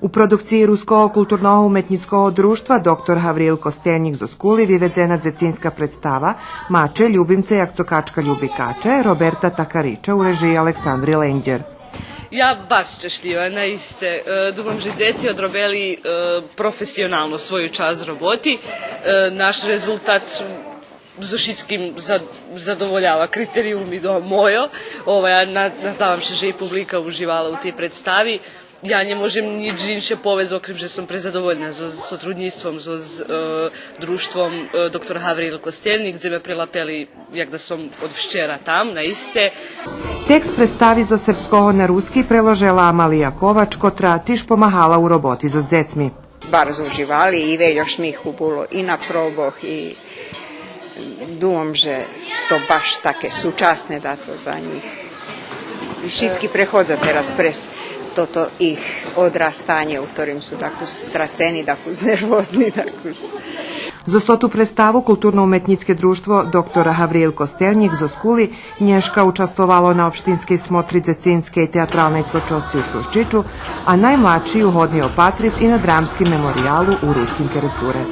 U produkciji Ruského kulturno-umetnického društva dr. Havril Kostelnik z Oskuli vyvezena dzecinska predstava Mače, ljubimce, jak cokačka ljubi kače, Roberta Takariča u režiji Aleksandri Lendjer. Ja baš šťastlivá, naiste. Думам, že dzeci odrobili profesionalno svoju čas roboti. Naš rezultat zo všetkým zadovoljava kriterijumi do mojo. Nazdavam se, že i publika uživala u tej predstavi. Ja nie môžem nič inšie povedať, okrem, že som prezadovoljná so sotrudníctvom, so društvom dr. Havril Kostelnik, gde me prilapeli, jak da som od včera tam, na iste. Tekst predstavi zo srpského na ruski preložila Amalija Kovač, kotra tiž pomahala u roboti so dzecmi. Bardzo uživali i veľa šmichu bolo i na proboh i думам, že to baš také súčasné daco za njih. Všetky prehodza teraz pres toto ich odrastanje, u ktorým sú takú straceni, takú nervozni, takú... Za slotu predstavu Kulturno-umetnické društvo dr. Havril Kostelnik z Oskuli Nješka učestvovalo na opštinskej smotri dzecinske i teatralnej tvorčosti u Šuščiću, a najmlađi u Hodni Opatric i na dramskim memorijalu u Ruskim Keresure.